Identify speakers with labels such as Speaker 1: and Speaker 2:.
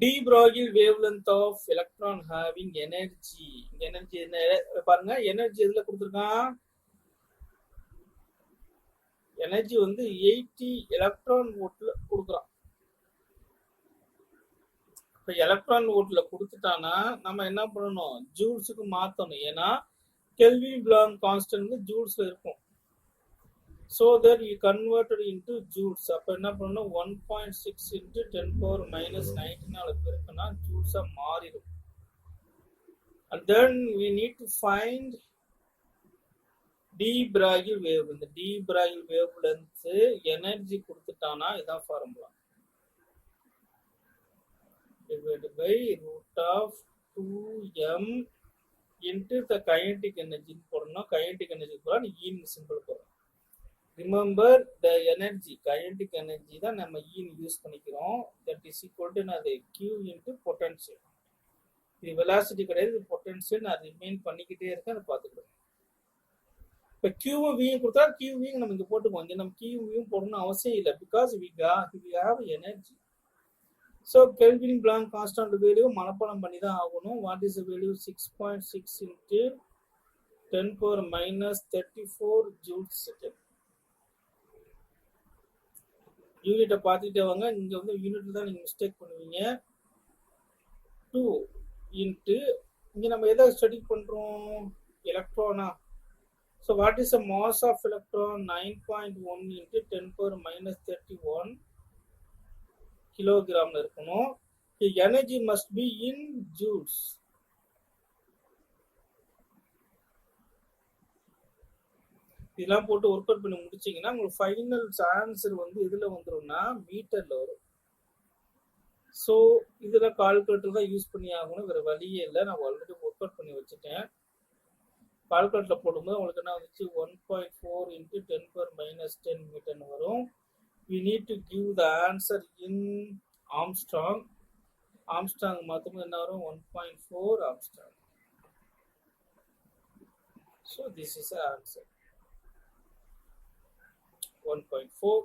Speaker 1: de Broglie wavelength of electron having energy. Energy என்ன பாருங்க, energy எதுல கொடுத்துருக்கான்? எனர்ஜி வந்து 80 எலக்ட்ரான் வோல்ட்ல கொடுக்குறான். இப்போ எலக்ட்ரான் வோல்ட்ல கொடுத்துட்டானா நம்ம என்ன பண்ணணும்? ஜூல்ஸுக்கு மாற்றணும். ஏன்னா கெல்வின் பிளாங்க் கான்ஸ்டன்ட் வந்து ஜூல்ஸ்ல இருக்கும். So that we converted into joules. அப்ப என்ன பண்ணணும்? 1.6 into 10 power minus 19 பெருக்கினா ஜூல்ஸா மாறிடும். And then we need to find de Broglie wave. இந்த de Broglie wavelength எனர்ஜி கொடுத்துட்டானா இதான் formula. Divided by root of 2m into the kinetic energy போடணும். kinetic energy போட E simple போடுறோம். Remember the energy, kinetic energy தான் நம்ம E use பண்ணிக்கிறோம். That is equal to அது Q into potential. இது velocity கிடையாது, potential. நான் ரிமைன் பண்ணிக்கிட்டே இருக்கேன், அதை பார்த்துக்கிறோம். இப்போ Qவும் Vயும் கொடுத்தா QVயும் நம்ம இங்கே போட்டுக்குவோம். இங்கே நம்ம QVயும் போடணும்னு அவசியம் இல்லை. Because we have energy. So Kelvin Planck constant value மனப்பாடம் பண்ணி தான் ஆகணும். What is the value? 6.6 into 10 power minus 34 joules second. யூனிட்டை பார்த்துக்கிட்டே வாங்க. இங்கே வந்து யூனிட்ல தான் நீங்கள் மிஸ்டேக் பண்ணுவீங்க. 2 இன்ட்டு இங்கே நம்ம எதை ஸ்டடி பண்ணுறோம்? எலக்ட்ரானா. So what is the mass of electron? 9.1 into 10 power minus 31 கிலோகிராம்ல இருக்கணும். Energy must be in joules. இதெல்லாம் போட்டு ஒர்க் அவுட் பண்ணி முடிச்சிங்கன்னா உங்களுக்கு ஃபைனல் ஆன்சர் வந்து எதில் வந்துடும்னா மீட்டரில் வரும். ஸோ இதில் கால்குலேட்டர் தான் யூஸ் பண்ணி ஆகணும், வேறு வழியே இல்லை. நான் ஆல்ரெடி ஒர்க் அவுட் பண்ணி வச்சுட்டேன். கால்குலேட்டரில் போடும்போது உங்களுக்கு என்ன வந்துச்சு? 1.4 இன்ட்டு 10 பவர் minus 10 மீட்டர்னு வரும். we need to give the answer in Armstrong. Armstrong மாற்றும்போது என்ன வரும்? 1.4 Armstrong. So this is the answer. 1.4